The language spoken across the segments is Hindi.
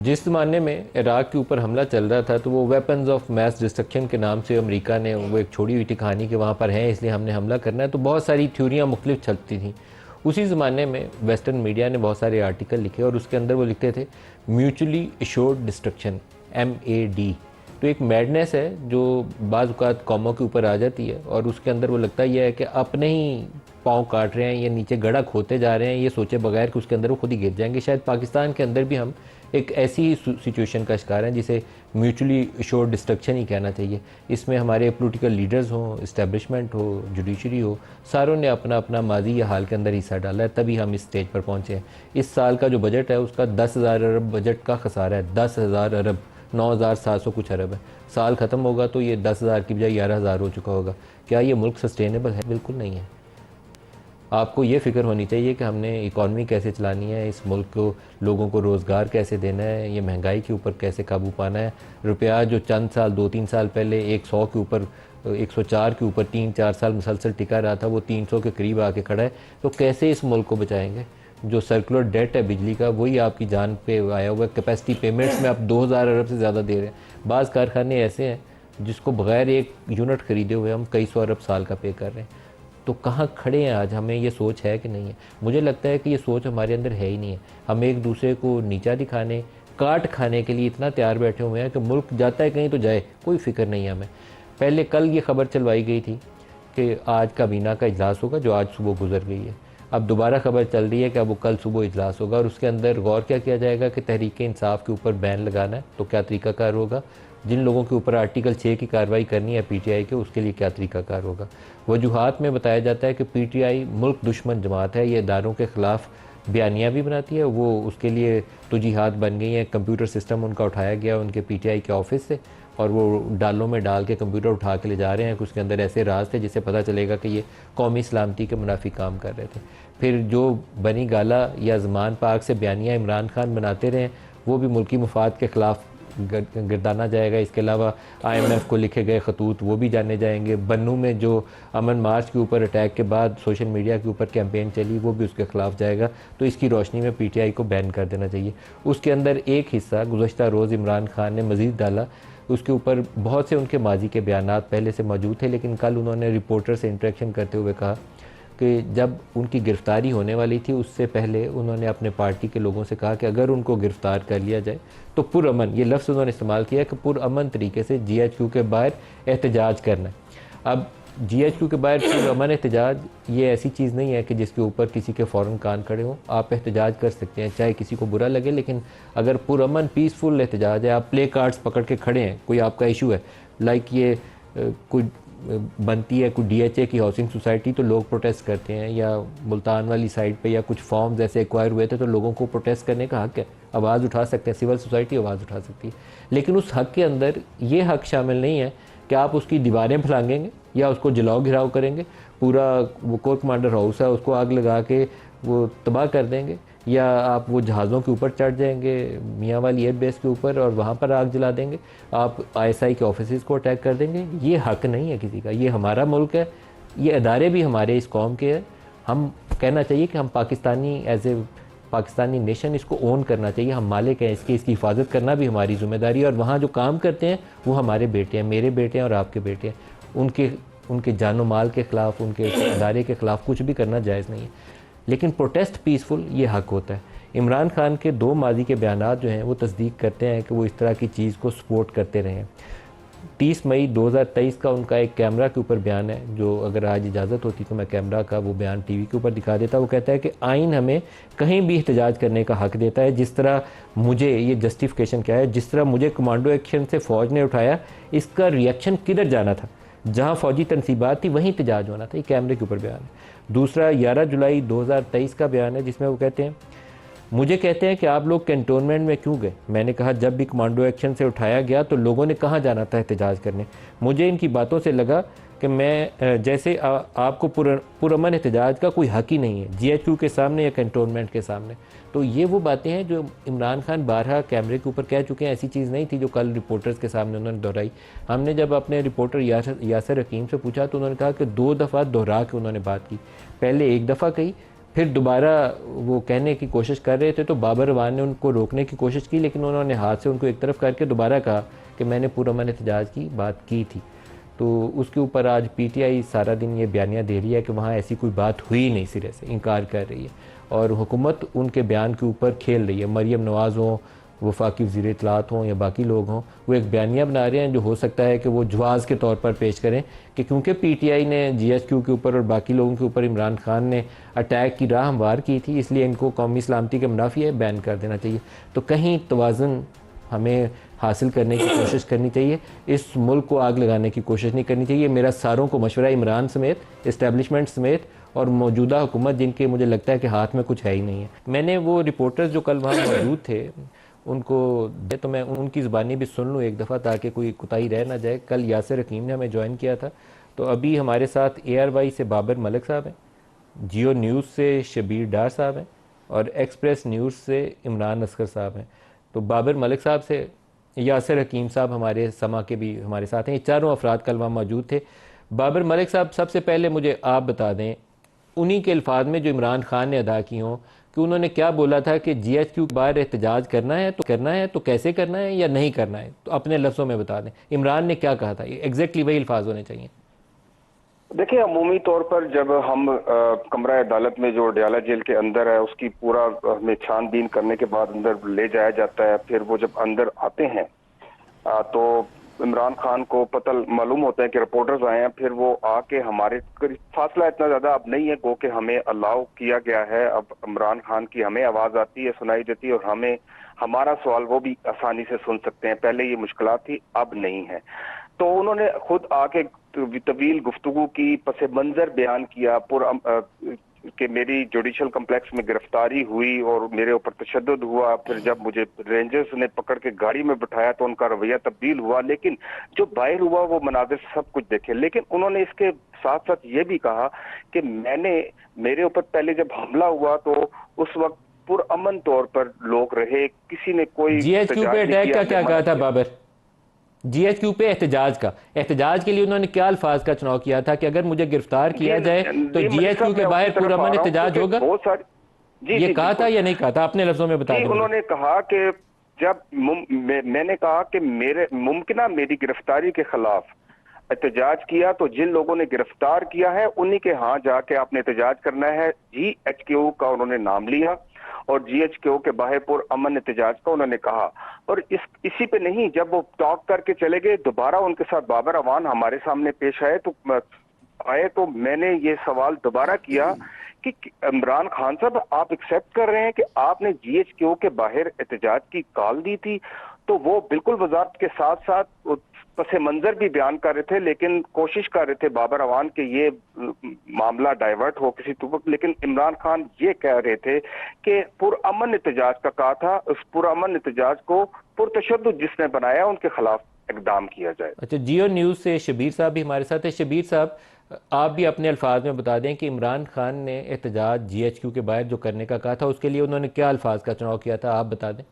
जिस ज़माने में इराक़ के ऊपर हमला चल रहा था तो वो वेपन्स ऑफ मैस डिस्ट्रक्शन के नाम से अमेरिका ने वो एक छोड़ी हुई थी कहानी कि वहाँ पर हैं इसलिए हमने हमला करना है, तो बहुत सारी थ्योरियाँ मुख्तलिफ चलती थी। उसी ज़माने में वेस्टर्न मीडिया ने बहुत सारे आर्टिकल लिखे और उसके अंदर वो लिखते थे म्यूचुअली एश्योर्ड डिस्ट्रक्शन, MAD। तो एक मैडनेस है जो बाज़ औक़ात कौमों के ऊपर आ जाती है और उसके अंदर वो लगता यह है कि अपने ही पाँव काट रहे हैं या नीचे गड़ा खोते जा रहे हैं, ये सोचे बगैर कि उसके अंदर वो खुद ही गिर जाएंगे। शायद पाकिस्तान के अंदर भी हम एक ऐसी ही सिचुएशन का शिकार हैं जिसे म्यूचुअली एश्योर्ड डिस्ट्रक्शन ही कहना चाहिए। इसमें हमारे पॉलिटिकल लीडर्स हों, इस्टेब्लिशमेंट हो, जुडिशरी हो, सारों ने अपना अपना माजी या हाल के अंदर हिस्सा डाला है, तभी हम इस स्टेज पर पहुँचे हैं। इस साल का जो बजट है उसका 10,000 अरब बजट का खसारा है। 10,000 अरब, 9,700 कुछ अरब है। साल ख़त्म होगा तो ये 10,000 की बजाय 11,000 हो चुका होगा। क्या ये मुल्क सस्टेनेबल है? बिल्कुल नहीं है। आपको ये फ़िक्र होनी चाहिए कि हमने इकॉनमी कैसे चलानी है, इस मुल्क को, लोगों को रोज़गार कैसे देना है, ये महंगाई के ऊपर कैसे काबू पाना है। रुपया जो चंद साल 2-3 साल पहले 100 के ऊपर, 104 के ऊपर 3-4 साल मुसलसल टिका रहा था, वो 300 के करीब आके खड़ा है। तो कैसे इस मुल्क को बचाएंगे? जो सर्कुलर डेट है बिजली का, वही आपकी जान पे आया हुआ है। कैपेसिटी पेमेंट्स में आप 2,000 अरब से ज़्यादा दे रहे हैं। बाज़ कारखाने ऐसे हैं जिसको बगैर एक यूनिट ख़रीदे हुए हम कई सौ अरब साल का पे कर रहे हैं। तो कहाँ खड़े हैं आज? हमें ये सोच है कि नहीं है? मुझे लगता है कि ये सोच हमारे अंदर है ही नहीं है। हम एक दूसरे को नीचा दिखाने, काट खाने के लिए इतना तैयार बैठे हुए हैं कि मुल्क जाता है कहीं तो जाए, कोई फ़िक्र नहीं है हमें। पहले कल ये खबर चलवाई गई थी कि आज काबीना का इजलास होगा, जो आज सुबह गुजर गई है। अब दोबारा खबर चल रही है कि अब वो कल सुबह इजलास होगा और उसके अंदर गौर क्या किया जाएगा कि तहरीक इंसाफ के ऊपर बैन लगाना है, तो क्या तरीक़ाकार होगा। जिन लोगों के ऊपर आर्टिकल 6 की कार्रवाई करनी है PTI के, उसके लिए क्या तरीक़ाकार होगा। वजूहात में बताया जाता है कि PTI मुल्क दुश्मन जमात है, ये इदारों के ख़िलाफ़ बयानियाँ भी बनाती है, वो उसके लिए तौजीहात बन गई हैं। कंप्यूटर सिस्टम उनका उठाया गया उनके PTI के ऑफिस से और वो डालों में डाल के कंप्यूटर उठा के ले जा रहे हैं कि उसके अंदर ऐसे राज थे जिससे पता चलेगा कि ये कौमी सलामती के मुनाफी काम कर रहे थे। फिर जो बनी गाला या ज़मान पाक से बयानियाँ इमरान खान बनाते रहे, वो भी मुल्की मफाद के ख़िलाफ़ गिरदाना जाएगा। इसके अलावा IMF को लिखे गए खतूत वो भी जाने जाएंगे। बन्नू में जो अमन मार्च के ऊपर अटैक के बाद सोशल मीडिया के ऊपर कैंपेन चली, वो भी उसके ख़िलाफ़ जाएगा। तो इसकी रोशनी में PTI को बैन कर देना चाहिए। उसके अंदर एक हिस्सा गुज़श्ता रोज़ इमरान खान ने मज़ीद डाला, उसके ऊपर बहुत से उनके माजी के बयानात पहले से मौजूद थे, लेकिन कल उन्होंने रिपोर्टर से इंटरेक्शन करते हुए कहा कि जब उनकी गिरफ़्तारी होने वाली थी उससे पहले उन्होंने अपने पार्टी के लोगों से कहा कि अगर उनको गिरफ़्तार कर लिया जाए तो पुरअमन, ये लफ्ज़ उन्होंने इस्तेमाल किया कि पुरअमन तरीके से GHQ के बाहर एहतजाज करना है। अब GHQ के बाहर पुरअमन एहतजाज ये ऐसी चीज़ नहीं है कि जिसके ऊपर किसी के फ़ौरन कान खड़े हों। आप एहतजाज कर सकते हैं चाहे किसी को बुरा लगे, लेकिन अगर पुरअमन पीसफुल एहतजाज है, आप प्ले कार्ड्स पकड़ के खड़े हैं, कोई आपका इशू है, लाइक ये कोई बनती है कोई DHA की हाउसिंग सोसाइटी तो लोग प्रोटेस्ट करते हैं, या मुल्तान वाली साइड पे या कुछ फॉर्म्स ऐसे एक्वायर हुए थे तो लोगों को प्रोटेस्ट करने का हक़ है, आवाज़ उठा सकते हैं, सिविल सोसाइटी आवाज़ उठा सकती है। लेकिन उस हक़ के अंदर ये हक़ शामिल नहीं है कि आप उसकी दीवारें फैलाएंगे या उसको जलाओ घिराव करेंगे, पूरा वो कोर कमांडर हाउस है उसको आग लगा के वो तबाह कर देंगे, या आप वो जहाज़ों के ऊपर चढ़ जाएंगे मियाँ वाली एयर बेस के ऊपर और वहाँ पर आग जला देंगे, आप ISI के ऑफिस को अटैक कर देंगे। ये हक़ नहीं है किसी का, ये हमारा मुल्क है, ये अदारे भी हमारे इस कौम के हैं। हम कहना चाहिए कि हम Pakistani, as a Pakistani nation इसको ओन करना चाहिए, हम मालिक हैं इसकी हिफाजत करना भी हमारी ज़िम्मेदारी है। और वहाँ जो काम करते हैं वो हमारे बेटे हैं, मेरे बेटे हैं और आपके बेटे हैं। उनके जानो माल के ख़िलाफ़, उनके अदारे के ख़िलाफ़ कुछ भी करना जायज़ नहीं है। लेकिन प्रोटेस्ट पीसफुल ये हक़ होता है। इमरान खान के 2 माजी के बयानात जो हैं वो तस्दीक करते हैं कि वो इस तरह की चीज़ को सपोर्ट करते रहे हैं। 30 मई 2023 का उनका एक कैमरा के ऊपर बयान है, जो अगर आज इजाज़त होती तो मैं कैमरा का वो बयान TV के ऊपर दिखा देता। वो कहता है कि आइन हमें कहीं भी एहतजाज करने का हक़ देता है। जिस तरह मुझे, ये जस्टिफिकेशन क्या है, जिस तरह मुझे कमांडो एक्शन से फ़ौज ने उठाया, इसका रिएक्शन किधर जाना था, जहाँ फ़ौजी तनसीबात थी वहीं एहतजाज होना था। ये कैमरे के ऊपर बयान है। दूसरा 11 जुलाई 2023 का बयान है जिसमें वो कहते हैं, मुझे कहते हैं कि आप लोग कैंटोनमेंट में क्यों गए। मैंने कहा जब भी कमांडो एक्शन से उठाया गया तो लोगों ने कहाँ जाना था एहतजाज करने। मुझे इनकी बातों से लगा कि मैं जैसे आपको पुरअमन एहतजाज का कोई हक़ ही नहीं है GHQ के सामने या कैंटोनमेंट के सामने। तो ये वो बातें हैं जो इमरान खान बारहा कैमरे के ऊपर कह चुके हैं। ऐसी चीज़ नहीं थी जो कल रिपोर्टर्स के सामने उन्होंने दोहराई। हमने जब अपने रिपोर्टर यासर हकीम से पूछा तो उन्होंने कहा कि 2 दफ़ा दोहरा के उन्होंने बात की। पहले 1 दफ़ा कही फिर दोबारा वो कहने की कोशिश कर रहे थे तो बाबर अवान ने उनको रोकने की कोशिश की, लेकिन उन्होंने हाथ से उनको एक तरफ करके दोबारा कहा कि मैंने पुरअमन एहतजाज की बात की थी। तो उसके ऊपर आज पीटीआई सारा दिन ये बयानियाँ दे रही है कि वहाँ ऐसी कोई बात हुई नहीं, सिरे से इनकार कर रही है और हुकूमत उनके बयान के ऊपर खेल रही है। मरियम नवाज़ हों, वफाकी वज़ीर इत्तलात हों या बाकी लोग हों, वो एक बयानिया बना रहे हैं जो हो सकता है कि वो जवाज़ के तौर पर पेश करें कि क्योंकि पीटीआई ने जीएचक्यू के ऊपर और बाकी लोगों के ऊपर इमरान खान ने अटैक की राह हमवार की थी, इसलिए इनको कौमी सलामती के मुनाफी है बैन कर देना चाहिए। तो कहीं तवाज़ुन हमें हासिल करने की कोशिश करनी चाहिए, इस मुल्क को आग लगाने की कोशिश नहीं करनी चाहिए। मेरा सारों को मशवरा, इमरान समेत, इस्टेब्लिशमेंट समेत और मौजूदा हुकूमत जिनके मुझे लगता है कि हाथ में कुछ है ही नहीं है। मैंने वो रिपोर्टर्स जो कल वहाँ मौजूद थे उनको तो मैं उनकी ज़बानी भी सुन लूँ एक दफ़ा ताकि कोई कुताही रह ना जाए। कल यासिर हकीम ने हमें ज्वाइन किया था, तो अभी हमारे साथ ARY से बाबर मलिक साहब हैं, जियो न्यूज़ से शबीर डार साहब हैं और एक्सप्रेस न्यूज़ से इमरान असगर साहब हैं। तो बाबर मलिक साहब से यासिर हकीम साहब हमारे समा के भी हमारे साथ हैं। ये चारों अफराद कल वहाँ मौजूद थे। बाबर मलिक साहब, सबसे पहले मुझे आप बता दें उन्हीं के अल्फाज में जो इमरान खान ने अदा की हों कि उन्होंने क्या बोला था कि GHQ के बाहर एहतजाज करना है तो कैसे करना है या नहीं करना है, तो अपने लफ्ज़ों में बता दें इमरान ने क्या कहा था। एग्जैक्टली वही अल्फाज होने चाहिए। देखिए, अमूमी तौर पर जब हम कमरा अदालत में जो डयाला जेल के अंदर है उसकी पूरा हमें छानबीन करने के बाद अंदर ले जाया जाता है, फिर वो जब अंदर आते हैं तो इमरान खान को पता मालूम होता है कि रिपोर्टर्स आए हैं, फिर वो आके हमारे फासला इतना ज्यादा अब नहीं है, गो के हमें अलाउ किया गया है। अब इमरान खान की हमें आवाज आती है, सुनाई देती है और हमें हमारा सवाल वो भी आसानी से सुन सकते हैं। पहले ये मुश्किल थी, अब नहीं है। तो उन्होंने खुद आके तवील गुफ्तगू की, पसे मंजर बयान किया कि मेरी जुडिशल कम्प्लेक्स में गिरफ्तारी हुई और मेरे ऊपर तशद्दुद हुआ। फिर जब मुझे रेंजर्स ने पकड़ के गाड़ी में बिठाया तो उनका रवैया तब्दील हुआ, लेकिन जो बाहर हुआ वो मनाजिर सब कुछ देखे। लेकिन उन्होंने इसके साथ साथ ये भी कहा कि मेरे ऊपर पहले जब हमला हुआ तो उस वक्त पुरअमन तौर पर लोग रहे, किसी ने कोई GHQ पे अटैक का क्या कहा था बाबर? GHQ पे एहतजाज के लिए उन्होंने क्या अल्फाज का चुनाव किया था कि अगर मुझे गिरफ्तार किया जाए तो GHQ के बाहर पुरअमन एहतजाज होगा? ये कहा था या नहीं कहा था? अपने लफ्जों में बता दीजिए। उन्होंने कहा कि जब मैंने कहा कि मेरी गिरफ्तारी के खिलाफ एहतजाज किया तो जिन लोगों ने गिरफ्तार किया है उन्हीं के यहाँ जाके आपने एहतजाज करना है। GHQ का उन्होंने नाम लिया और GHQ के बाहर पुरअमन एहतजाज का उन्होंने कहा। और इसी पे नहीं, जब वो टॉक करके चले गए दोबारा उनके साथ बाबर अवान हमारे सामने पेश आए तो मैंने ये सवाल दोबारा किया कि इमरान खान साहब, आप एक्सेप्ट कर रहे हैं कि आपने GHQ के बाहर एहतजाज की कॉल दी थी? तो वो बिल्कुल वजारत के साथ साथ पसे मंजर भी बयान कर रहे थे, लेकिन कोशिश कर रहे थे बाबर अवान के ये मामला डाइवर्ट हो किसी तो। लेकिन इमरान खान ये कह रहे थे कि पुरअमन एहतजाज का कहा था, उस पुरअमन एहतजाज को पुरतशद्दुद जिसने बनाया उनके खिलाफ इकदाम किया जाए। अच्छा, जियो न्यूज़ से शबीर साहब भी हमारे साथ है। शबीर साहब, आप भी अपने अल्फाज में बता दें कि इमरान खान ने एहतजाज GHQ के बाहर जो करने का कहा था उसके लिए उन्होंने क्या अल्फाज का चुनाव किया था, आप बता दें।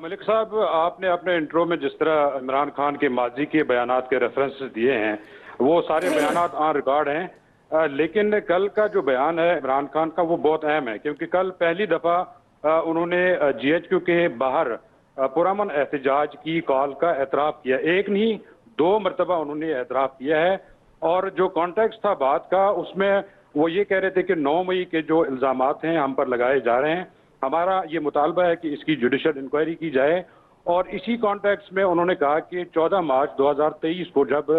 मलिक साहब, आपने अपने इंट्रो में जिस तरह इमरान खान के माजी के बयानात के रेफरेंसेस दिए हैं वो सारे बयानात ऑन रिकॉर्ड हैं, लेकिन कल का जो बयान है इमरान खान का वो बहुत अहम है, क्योंकि कल पहली दफ़ा उन्होंने GHQ के बाहर पुरअमन एहतजाज की कॉल का एतराफ़ किया। एक नहीं, 2 मरतबा उन्होंने एतराफ़ किया है। और जो कॉन्टेक्स्ट था बात का उसमें वो ये कह रहे थे कि 9 मई के जो इल्ज़ामात हैं हम पर लगाए जा रहे हैं, हमारा ये मुतालबा है कि इसकी जुडिशल इंक्वायरी की जाए। और इसी कॉन्टेक्स्ट में उन्होंने कहा कि 14 मार्च 2023 को जब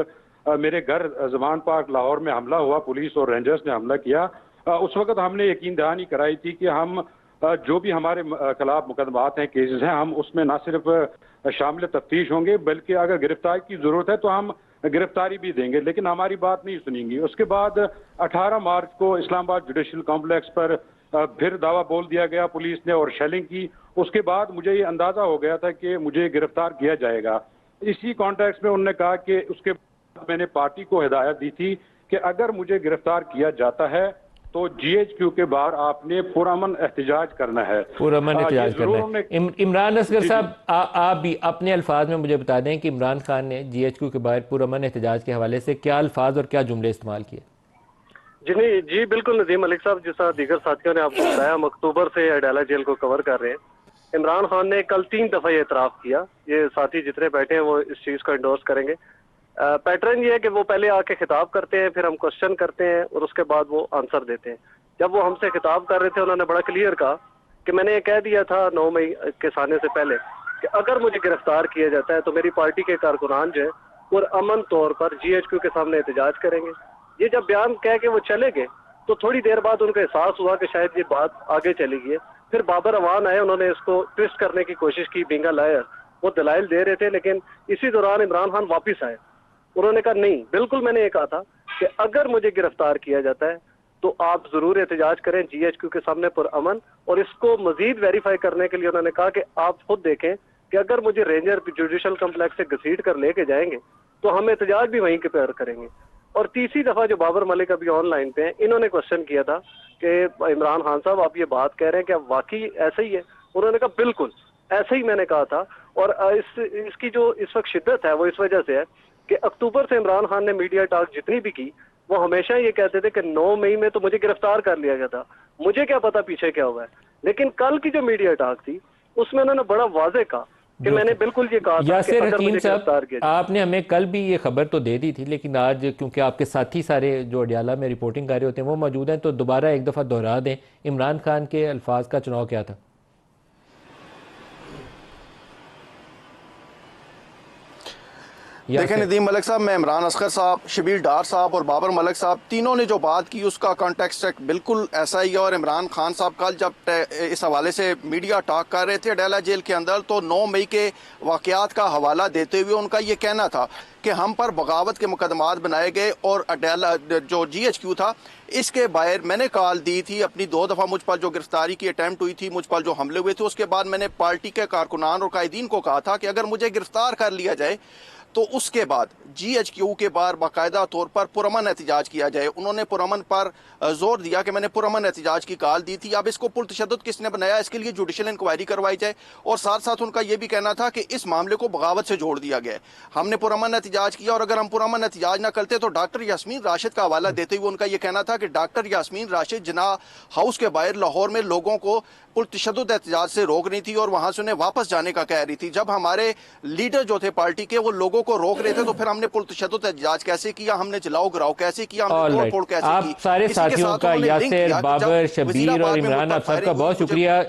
मेरे घर जमान पार्क लाहौर में हमला हुआ, पुलिस और रेंजर्स ने हमला किया, उस वक्त हमने यकीन दहानी कराई थी कि हम जो भी हमारे खिलाफ मुकदमात हैं, केसेस हैं, हम उसमें ना सिर्फ शामिल तफ्तीश होंगे बल्कि अगर गिरफ्तारी की जरूरत है तो हम गिरफ्तारी भी देंगे, लेकिन हमारी बात नहीं सुनेंगी। उसके बाद 18 मार्च को इस्लामाबाद जुडिशल कॉम्प्लेक्स पर फिर दावा बोल दिया गया पुलिस ने और शेलिंग की। उसके बाद मुझे ये अंदाजा हो गया था कि मुझे गिरफ्तार किया जाएगा। इसी कॉन्टेक्स्ट में उन्होंने कहा कि उसके बाद मैंने पार्टी को हिदायत दी थी कि अगर मुझे गिरफ्तार किया जाता है तो GHQ के बाहर आपने पुरअमन एहतजाज करना है, पुरअमन एहतजाज करना है। इमरान असगर साहब, आप भी अपने अल्फाज में मुझे बता दें कि इमरान खान ने GHQ के बाहर पुरअमन एहतजाज के हवाले से क्या अल्फाज और क्या जुमले इस्तेमाल किए। जी नहीं जी, बिल्कुल नदीम मलिक साहब, जिस तरह दीगर साथियों ने आपको बताया, हम अक्टूबर से अडाला जेल को कवर कर रहे हैं। इमरान खान ने कल 3 दफा ये इतराफ किया, ये साथी जितने बैठे हैं वो इस चीज को एंडोर्स करेंगे। पैटर्न ये है कि वो पहले आके खिताब करते हैं, फिर हम क्वेश्चन करते हैं और उसके बाद वो आंसर देते हैं। जब वो हमसे खिताब कर रहे थे, उन्होंने बड़ा क्लियर कहा कि मैंने ये कह दिया था 9 मई के साने से पहले कि अगर मुझे गिरफ्तार किया जाता है तो मेरी पार्टी के कारकुनान जो है और अमन तौर पर GHQ के सामने एहतजाज करेंगे। ये जब बयान कह के वो चले गए तो थोड़ी देर बाद उनको एहसास हुआ कि शायद ये बात आगे चली गई है। फिर बाबर अवान आए, उन्होंने इसको ट्विस्ट करने की कोशिश की, बीइंग अ लायर। वो दलाइल दे रहे थे, लेकिन इसी दौरान इमरान खान वापिस आए। उन्होंने कहा नहीं, बिल्कुल मैंने ये कहा था कि अगर मुझे गिरफ्तार किया जाता है तो आप जरूर एहतजाज करें GHQ के सामने पुरअमन। और इसको मजीद वेरीफाई करने के लिए उन्होंने कहा कि आप खुद देखें कि अगर मुझे रेंजर जुडिशल कम्प्लेक्स से घसीट कर लेके जाएंगे तो हम एहतजाज भी वहीं के पर करेंगे। और तीसरी दफा जो बाबर मलिक अभी ऑनलाइन पे हैं, इन्होंने क्वेश्चन किया था कि इमरान खान साहब आप ये बात कह रहे हैं कि अब वाकई ऐसा ही है? उन्होंने कहा बिल्कुल ऐसे ही मैंने कहा था। और इसकी जो इस वक्त शिद्दत है वो इस वजह से है कि अक्टूबर से इमरान खान ने मीडिया टॉक जितनी भी की, वो हमेशा ये कहते थे कि 9 मई में तो मुझे गिरफ्तार कर लिया गया था, मुझे क्या पता पीछे क्या हुआ है। लेकिन कल की जो मीडिया टॉक थी उसमें उन्होंने बड़ा वाजे कहा कि मैंने बिल्कुल ये कहा था कि यासिर अगर हकीम मुझे गिरफ्तार साहब, किया जाए। आपने हमें कल भी ये खबर तो दे दी थी, लेकिन आज क्योंकि आपके साथी सारे जो अडयाला में रिपोर्टिंग कर रहे होते हैं वो मौजूद हैं, तो दोबारा एक दफ़ा दोहरा दें, इमरान खान के अल्फाज का चुनाव क्या था? देखें नदीम मलिक साहब, मैं इमरान असगर साहब, शबीर डार साहब और बाबर मलिक साहब तीनों ने जो बात की उसका कॉन्टेक्स्ट बिल्कुल ऐसा ही है। और इमरान खान साहब कल जब इस हवाले से मीडिया टॉक कर रहे थे अडाला जेल के अंदर, तो 9 मई के वाक़यात का हवाला देते हुए उनका ये कहना था कि हम पर बगावत के मुकदमात बनाए गए और अडाला जो GHQ था इसके बाहर मैंने कॉल दी थी अपनी 2 दफ़ा मुझ पर जो गिरफ्तारी की अटैम्प्ट हुई थी, मुझ पर जो हमले हुए थे, उसके बाद मैंने पार्टी के कारकुनान और कायदीन को कहा था कि अगर मुझे गिरफ्तार कर लिया जाए तो उसके बाद GHQ के बाहर बाकायदा तौर पर पुरअमन एहतजाज किया जाए। उन्होंने पुरअमन पर जोर दिया कि मैंने पुरअमन एहतजाज की कॉल दी थी। अब इसको पुरतशद्दुद किसने बनाया, इसके लिए जुडिशल इंक्वायरी करवाई जाए। और साथ साथ उनका यह भी कहना था कि इस मामले को बगावत से जोड़ दिया गया है। हमने पुरअमन एहतजाज किया और अगर हम पुरअमन एहतजाज ना करते तो डॉक्टर यास्मीन राशिद का हवाला देते हुए उनका यह कहना था कि डॉक्टर यास्मीन राशिद जिन्ना हाउस के बाहर लाहौर में लोगों को पुरतशद्दुद एहतजाज से रोक रही थी और वहां से उन्हें वापस जाने का कह रही थी। जब हमारे लीडर जो थे पार्टी के वो लोगों को रोक रहे थे तो फिर हमने पुरतशद्दुद एहतजाज कैसे किया, हमने जलाओ गिराओ कैसे किया, हमने तोड़ फोड़ कैसे की। आप सारे साथियों का, यासिर, बाबर, शबीर और इमरान, आप सबका बहुत शुक्रिया।